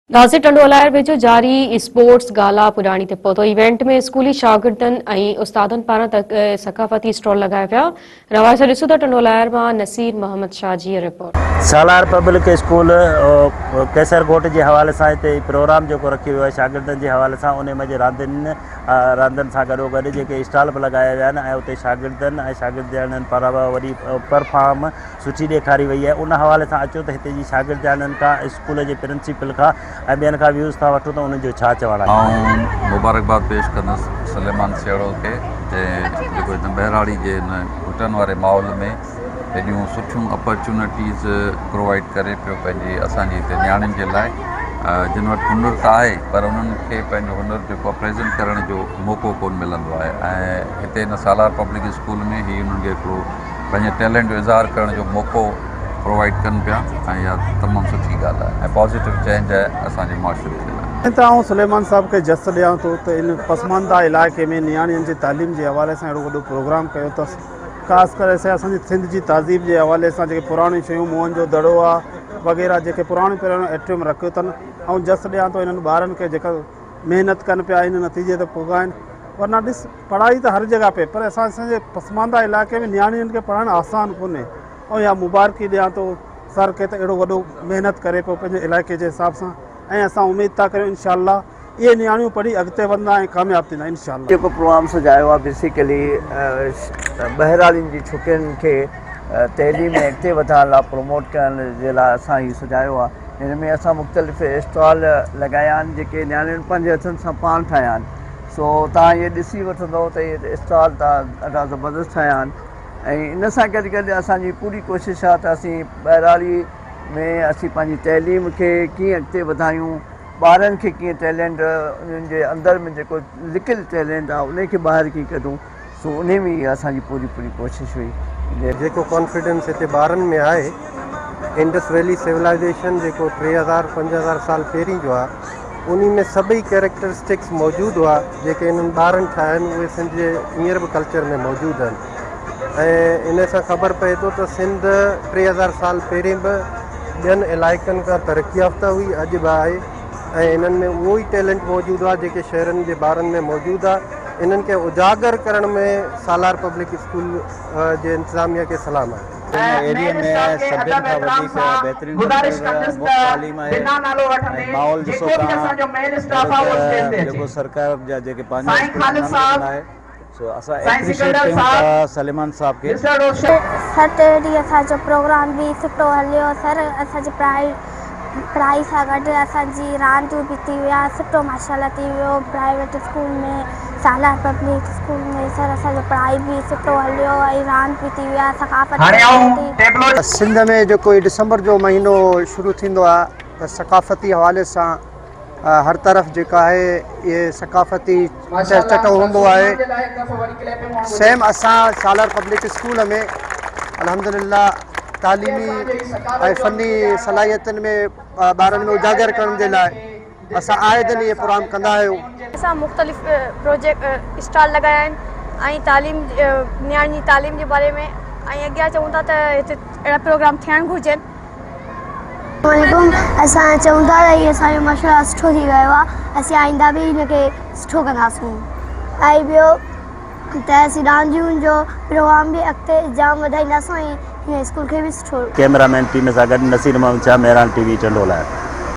नासिर टंडोलायर वेझो जारी स्पोर्ट्स गाला पुॼाणी ते पहुतो। इवेंट में स्कूली शागिर्दनि ऐं उस्तादनि पारां सकाफ़ती स्टॉल लगाया विया। रवायत ॾिसो त टंडोलायर मां नसीर मोहम्मद शाह जी रिपोर्ट। सालार पब्लिक स्कूल केसरकोट के हवाले से इतने प्रोग्राम जो रखी हुआ है शागिर्दनि के हवाले से उन में रांदनि सां गॾोगॾु जेके स्टॉल भी लगाया विया आहिनि ऐं उते शागिर्दनि ऐं शागिर्दनि पारां वरी परफॉर्म सुठी ॾेखारी वई है। उन हवाले से अचो त हिते जी शागिर्दनि खां स्कूल के प्रिंसिपल खां ऐं ॿियनि खां व्यूज़ था वठूं त उन्हनि जो छा चवणु आहे। मुबारकबाद पेश कंदुसि सलेमान सेड़ो खे जेको हिन बहिराड़ी जे हिन घुटन वारे माहौल में हेॾियूं सुठियूं अपॉर्चुनिटीज़ प्रोवाइड करे पियो पंहिंजी असांजी हिते नियाणियुनि जे लाइ जिन वटि हुनर त आहे पर उन्हनि खे पंहिंजो हुनर जेको प्रेज़ेंट करण जो मौक़ो कोन मिलंदो आहे। ऐं हिते हिन सालार पब्लिक स्कूल में ही उन्हनि खे हिकिड़ो पंहिंजे टैलेंट जो इज़हार करण जो मौक़ो प्रोवाइड कनि पिया ऐं इहा तमामु सुठी ॻाल्हि आहे ऐं पॉज़िटिव चेंज आहे असांजे मुआशरे जे लाइ। त आउं सुलेमान साहब खे जस ॾियां थो त इन पसमानदा इलाइक़े में नियाणियुनि जी तालीम जे हवाले सां अहिड़ो वॾो प्रोग्राम कयो अथसि। ख़ासि करे असांजी सिंध जी तहज़ीब जे हवाले सां जेके पुराणियूं शयूं मोहन जो दड़ो आहे वग़ैरह जेके पुराणियूं पहिरियों एट्रियम रखियो अथनि ऐं जस ॾियां थो इन्हनि ॿारनि खे जेका महिनत कनि पिया इन नतीजे ते पुगाइनि। वरना ॾिस पढ़ाई त हर जॻह पे पर असांजे पसमानदा इलाइक़े में नियाणियुनि खे पढ़णु आसान कोन्हे ऐं इहा मुबारकी ॾियां थो सर खे त अहिड़ो वॾो महिनत करे पियो पंहिंजे इलाइक़े जे हिसाब सां ऐं असां उमेद था करियूं इंशाअल्लाह ये नियाणियूं पढ़ी अॻिते वधंदा ऐं कामयाब थींदा इंशाअल्लाह। जेको प्रोग्राम सजायो आहे बेसिकली बहिराड़ियुनि जी छोकिरियुनि खे तइलीम में अॻिते वधाइण लाइ प्रमोट करण जे लाइ असां हीउ सजायो आहे। हिन में असां मुख़्तलिफ़ स्टॉल लॻाया आहिनि जेके नियाणियुनि पंहिंजे हथनि सां पाण ठाहिया आहिनि। सो तव्हां इहे ॾिसी वठंदव त इहे स्टॉल ॾाढा ज़बरदस्त ठाहिया आहिनि ऐं इन सां गॾु गॾु असांजी पूरी कोशिशि आहे त असीं बहिराड़ी में असीं पंहिंजी तइलीम खे कीअं अॻिते वधायूं, ॿारनि खे कीअं टैलेंट उन्हनि जे अंदरि में जेको लिकियलु टैलेंट आहे उन खे ॿाहिरि कीअं कढूं। सो उन में ई असांजी पूरी कोशिशि हुई। जेको कॉन्फिडेंस हिते ॿारनि में आहे इंडस वैली सिविलाइजेशन जेको 3000-5000 साल पहिरीं जो आहे उन में सभई कैरेक्टरिस्टिक्स मौजूदु हुआ जेके इन्हनि ॿारनि ठाहिया आहिनि उहे सिंध जे हींअर बि कल्चर में मौजूदु आहिनि। ऐं इन सां ख़बर पए थो त सिंध 3000 साल पहिरीं बि ॿियनि इलाइक़नि खां तरक़ी याफ़्ता हुई, अॼु बि आहे ऐं इन्हनि में उहो ई टैलेंट मौजूदु आहे जेके शहरनि जे ॿारनि में मौजूदु आहे। इन्हनि खे उजागर करण में सालार पब्लिक स्कूल जे इंतिज़ामिया खे सलाम आहे। एरिया में सभिनि खां वधीक बहितरीनु तालीम आहे माहौल ॾिसो जेको सरकार जा जेके पंहिंजा आहे सो असां एप्रिशिएट कयूं था सलेमान साहब खे। सैटरडे असांजो प्रोग्राम बि सुठो हलियो। सर असांजी पढ़ाई सां गॾु असांजी रांदियूं बि थी विया, सुठो माशाल्लाह थी वियो। प्राइवेट स्कूल में सालार पब्लिक स्कूल में सर असांजो पढ़ाई बि सुठो हलियो ऐं रांदि बि थी विया। सकाफ़त सिंध में जेको दिसंबर जो महीनो शुरू थींदो आहे त सकाफ़ती हवाले सां हर तरफ़ जेका आहे ये सकाफ़ती चटो हूंदो आहे। सेम असां सालार पब्लिक स्कूल में अल्हम्दुलिल्लाह तालीमी ऐं फ़नी सलाहियतुनि में ॿारनि में उजागर करण जे लाइ असां आए दिन इहे प्रोग्राम कंदा आहियूं। असां मुख़्तलिफ़ प्रोजेक्ट स्टॉल लॻाया आहिनि ऐं तालीम नियाणी जी तालीम जे बारे में ऐं अॻियां चऊं था त हिते अहिड़ा प्रोग्राम थियणु घुरिजनि। असां चऊं था त इहो असांजो मशवरो सुठो थी वियो आहे, असीं आईंदा बि हिनखे सुठो कंदासीं ऐं ॿियो त असीं रांदियुनि जो प्रोग्राम बि अॻिते जाम वधाईंदासीं ऐं हिन स्कूल खे बि सुठो। कैमरामैन टीम सां गॾु नसीर मोहम्मद शाह, मेहरान टीवी टंडोलायर।